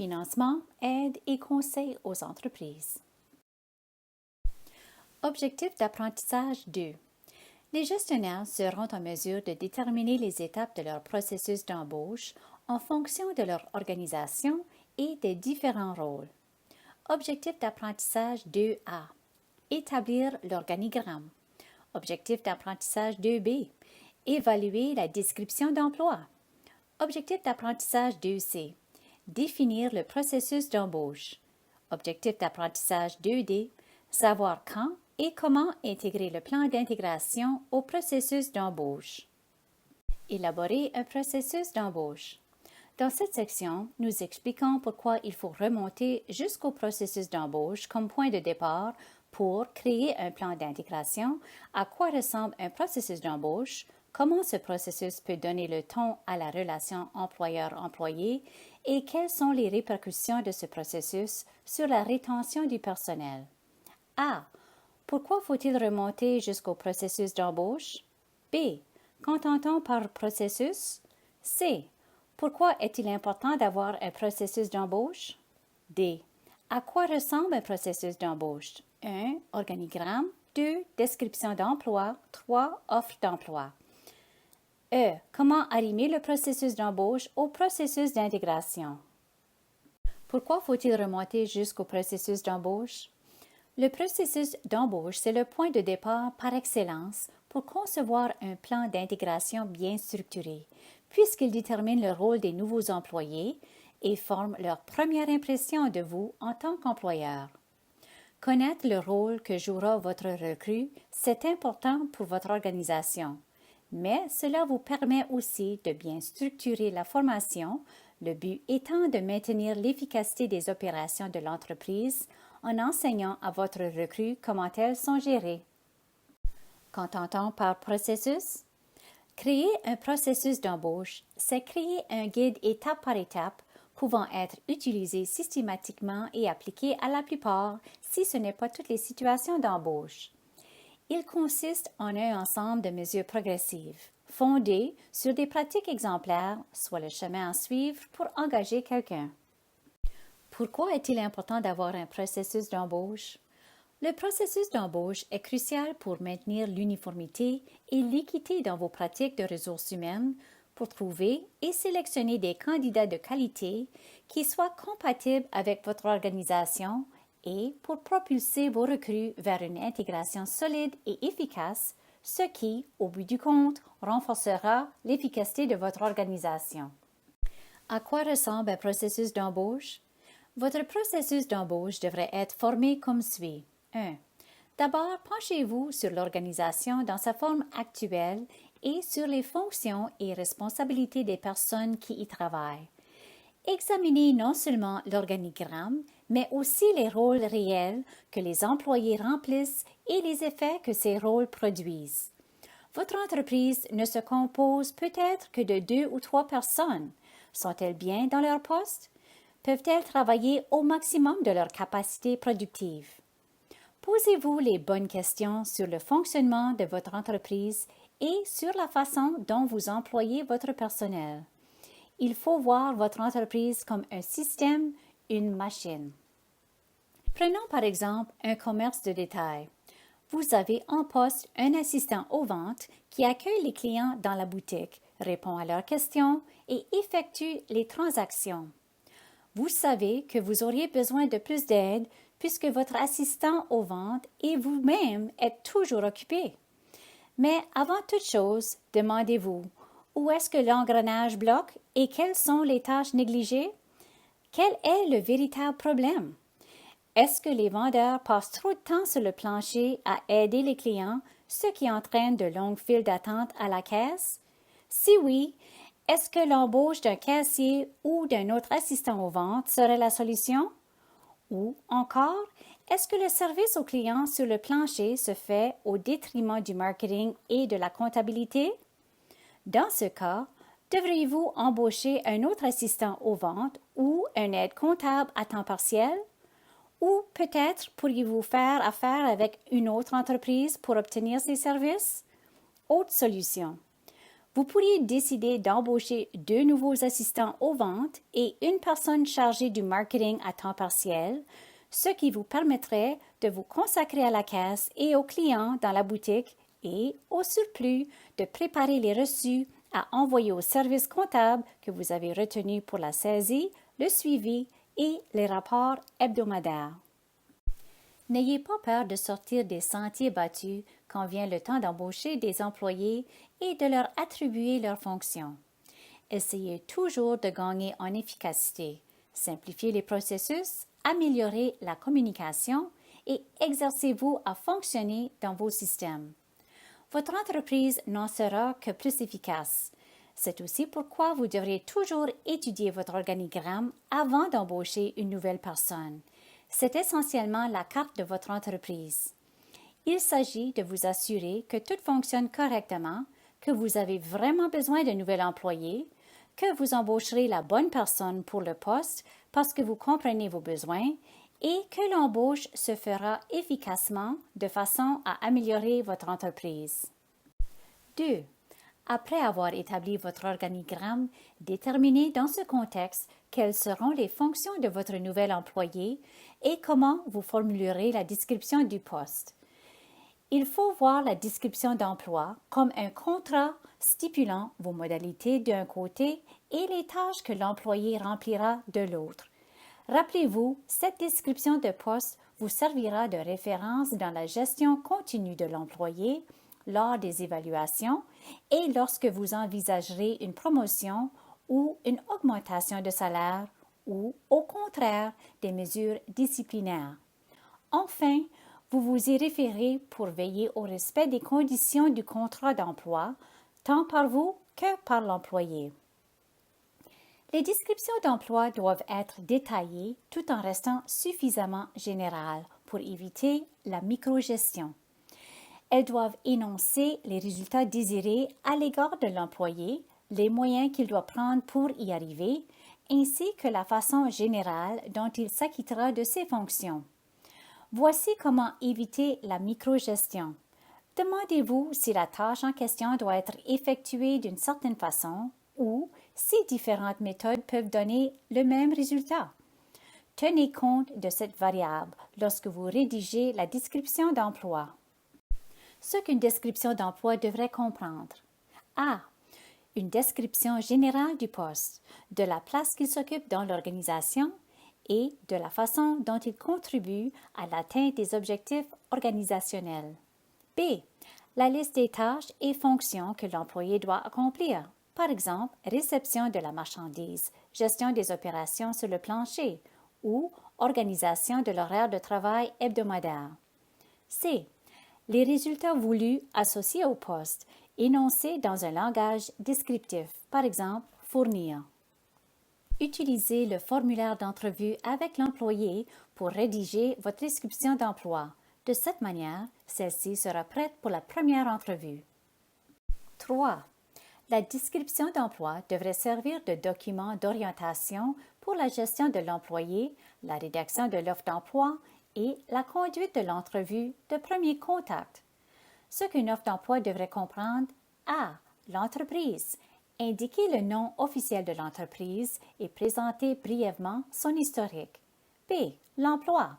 financement, aide et conseils aux entreprises. Objectif d'apprentissage 2. Les gestionnaires seront en mesure de déterminer les étapes de leur processus d'embauche en fonction de leur organisation et des différents rôles. Objectif d'apprentissage 2A. Établir l'organigramme. Objectif d'apprentissage 2B. Évaluer la description d'emploi. Objectif d'apprentissage 2C. Définir le processus d'embauche. Objectif d'apprentissage 2D. Savoir quand et comment intégrer le plan d'intégration au processus d'embauche. Élaborer un processus d'embauche. Dans cette section, nous expliquons pourquoi il faut remonter jusqu'au processus d'embauche comme point de départ pour créer un plan d'intégration, à quoi ressemble un processus d'embauche, comment ce processus peut donner le ton à la relation employeur-employé et quelles sont les répercussions de ce processus sur la rétention du personnel. A. Pourquoi faut-il remonter jusqu'au processus d'embauche? B. Qu'entend-on par processus? C. Pourquoi est-il important d'avoir un processus d'embauche? D. À quoi ressemble un processus d'embauche? 1. Organigramme. 2. Description d'emploi. 3. Offre d'emploi. E. Comment arrimer le processus d'embauche au processus d'intégration? Pourquoi faut-il remonter jusqu'au processus d'embauche? Le processus d'embauche, c'est le point de départ par excellence pour concevoir un plan d'intégration bien structuré, puisqu'il détermine le rôle des nouveaux employés et forme leur première impression de vous en tant qu'employeur. Connaître le rôle que jouera votre recrue, c'est important pour votre organisation, mais cela vous permet aussi de bien structurer la formation, le but étant de maintenir l'efficacité des opérations de l'entreprise en enseignant à votre recrue comment elles sont gérées. Qu'entend-on par processus? Créer un processus d'embauche, c'est créer un guide étape par étape pouvant être utilisé systématiquement et appliqué à la plupart, si ce n'est pas toutes les situations d'embauche. Il consiste en un ensemble de mesures progressives, fondées sur des pratiques exemplaires, soit le chemin à suivre pour engager quelqu'un. Pourquoi est-il important d'avoir un processus d'embauche? Le processus d'embauche est crucial pour maintenir l'uniformité et l'équité dans vos pratiques de ressources humaines pour trouver et sélectionner des candidats de qualité qui soient compatibles avec votre organisation et pour propulser vos recrues vers une intégration solide et efficace, ce qui, au bout du compte, renforcera l'efficacité de votre organisation. À quoi ressemble un processus d'embauche? Votre processus d'embauche devrait être formé comme suit. 1. D'abord, penchez-vous sur l'organisation dans sa forme actuelle et sur les fonctions et responsabilités des personnes qui y travaillent. Examinez non seulement l'organigramme, mais aussi les rôles réels que les employés remplissent et les effets que ces rôles produisent. Votre entreprise ne se compose peut-être que de 2 ou 3 personnes. Sont-elles bien dans leur poste? Peuvent-elles travailler au maximum de leur capacité productive? Posez-vous les bonnes questions sur le fonctionnement de votre entreprise et sur la façon dont vous employez votre personnel. Il faut voir votre entreprise comme un système, une machine. Prenons par exemple un commerce de détail. Vous avez en poste un assistant aux ventes qui accueille les clients dans la boutique, répond à leurs questions et effectue les transactions. Vous savez que vous auriez besoin de plus d'aide puisque votre assistant aux ventes et vous-même êtes toujours occupés. Mais avant toute chose, demandez-vous, où est-ce que l'engrenage bloque et quelles sont les tâches négligées? Quel est le véritable problème? Est-ce que les vendeurs passent trop de temps sur le plancher à aider les clients, ce qui entraîne de longues files d'attente à la caisse? Si oui, est-ce que l'embauche d'un caissier ou d'un autre assistant aux ventes serait la solution? Ou encore, est-ce que le service aux clients sur le plancher se fait au détriment du marketing et de la comptabilité? Dans ce cas, devriez-vous embaucher un autre assistant aux ventes ou un aide comptable à temps partiel? Ou peut-être pourriez-vous faire affaire avec une autre entreprise pour obtenir ces services? Autre solution. Vous pourriez décider d'embaucher 2 nouveaux assistants aux ventes et une personne chargée du marketing à temps partiel, ce qui vous permettrait de vous consacrer à la caisse et aux clients dans la boutique et, au surplus, de préparer les reçus à envoyer au service comptable que vous avez retenu pour la saisie, le suivi et les rapports hebdomadaires. N'ayez pas peur de sortir des sentiers battus quand vient le temps d'embaucher des employés et de leur attribuer leurs fonctions. Essayez toujours de gagner en efficacité, simplifiez les processus, améliorez la communication et exercez-vous à fonctionner dans vos systèmes. Votre entreprise n'en sera que plus efficace. C'est aussi pourquoi vous devrez toujours étudier votre organigramme avant d'embaucher une nouvelle personne. C'est essentiellement la carte de votre entreprise. Il s'agit de vous assurer que tout fonctionne correctement, que vous avez vraiment besoin d'un nouvel employé, que vous embaucherez la bonne personne pour le poste parce que vous comprenez vos besoins et que l'embauche se fera efficacement de façon à améliorer votre entreprise. 2. Après avoir établi votre organigramme, déterminez dans ce contexte quelles seront les fonctions de votre nouvel employé et comment vous formulerez la description du poste. Il faut voir la description d'emploi comme un contrat stipulant vos modalités d'un côté et les tâches que l'employé remplira de l'autre. Rappelez-vous, cette description de poste vous servira de référence dans la gestion continue de l'employé, lors des évaluations et lorsque vous envisagerez une promotion ou une augmentation de salaire ou, au contraire, des mesures disciplinaires. Enfin, vous vous y référez pour veiller au respect des conditions du contrat d'emploi, tant par vous que par l'employé. Les descriptions d'emploi doivent être détaillées tout en restant suffisamment générales pour éviter la microgestion. Elles doivent énoncer les résultats désirés à l'égard de l'employé, les moyens qu'il doit prendre pour y arriver, ainsi que la façon générale dont il s'acquittera de ses fonctions. Voici comment éviter la microgestion. Demandez-vous si la tâche en question doit être effectuée d'une certaine façon ou si différentes méthodes peuvent donner le même résultat. Tenez compte de cette variable lorsque vous rédigez la description d'emploi. Ce qu'une description d'emploi devrait comprendre. A. Une description générale du poste, de la place qu'il s'occupe dans l'organisation et de la façon dont il contribue à l'atteinte des objectifs organisationnels. B. La liste des tâches et fonctions que l'employé doit accomplir. Par exemple, réception de la marchandise, gestion des opérations sur le plancher ou organisation de l'horaire de travail hebdomadaire. C. Les résultats voulus associés au poste, énoncés dans un langage descriptif, par exemple, fournir. Utilisez le formulaire d'entrevue avec l'employé pour rédiger votre description d'emploi. De cette manière, celle-ci sera prête pour la première entrevue. 3. La description d'emploi devrait servir de document d'orientation pour la gestion de l'employé, la rédaction de l'offre d'emploi et la conduite de l'entrevue de premier contact. Ce qu'une offre d'emploi devrait comprendre: A. L'entreprise. Indiquer le nom officiel de l'entreprise et présenter brièvement son historique. B. L'emploi.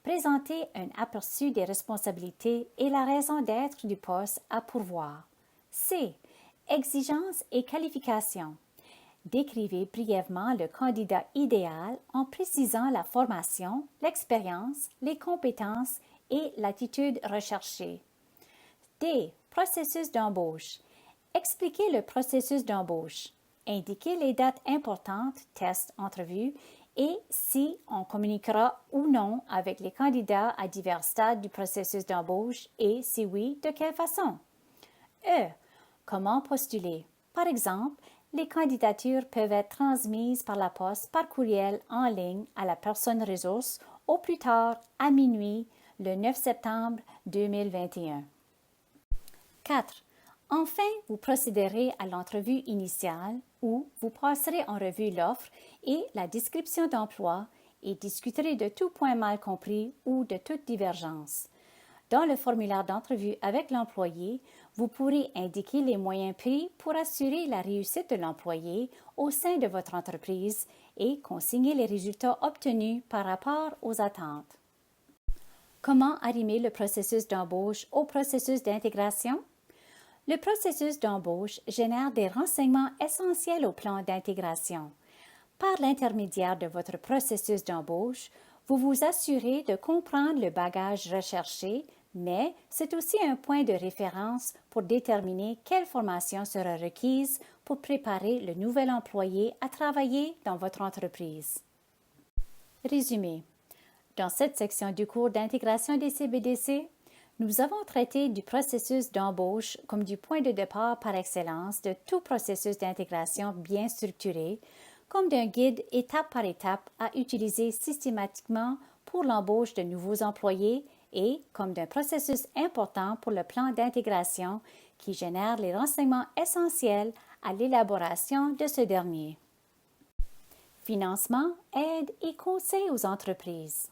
Présenter un aperçu des responsabilités et la raison d'être du poste à pourvoir. C. Exigences et qualifications. Décrivez brièvement le candidat idéal en précisant la formation, l'expérience, les compétences et l'attitude recherchée. D. Processus d'embauche. Expliquez le processus d'embauche. Indiquez les dates importantes, tests, entrevues, et si on communiquera ou non avec les candidats à divers stades du processus d'embauche et si oui, de quelle façon. E. Comment postuler. Par exemple, les candidatures peuvent être transmises par la poste par courriel en ligne à la personne ressource au plus tard à minuit le 9 septembre 2021. 4. Enfin, vous procéderez à l'entrevue initiale où vous passerez en revue l'offre et la description d'emploi et discuterez de tout point mal compris ou de toute divergence. Dans le formulaire d'entrevue avec l'employé, Vous pourrez indiquer les moyens pris pour assurer la réussite de l'employé au sein de votre entreprise et consigner les résultats obtenus par rapport aux attentes. Comment arrimer le processus d'embauche au processus d'intégration? Le processus d'embauche génère des renseignements essentiels au plan d'intégration. Par l'intermédiaire de votre processus d'embauche, vous vous assurez de comprendre le bagage recherché, mais c'est aussi un point de référence pour déterminer quelle formation sera requise pour préparer le nouvel employé à travailler dans votre entreprise. Résumé. Dans cette section du cours d'intégration des CBDC, nous avons traité du processus d'embauche comme du point de départ par excellence de tout processus d'intégration bien structuré, comme d'un guide étape par étape à utiliser systématiquement pour l'embauche de nouveaux employés et comme d'un processus important pour le plan d'intégration qui génère les renseignements essentiels à l'élaboration de ce dernier. Financement, aide et conseils aux entreprises.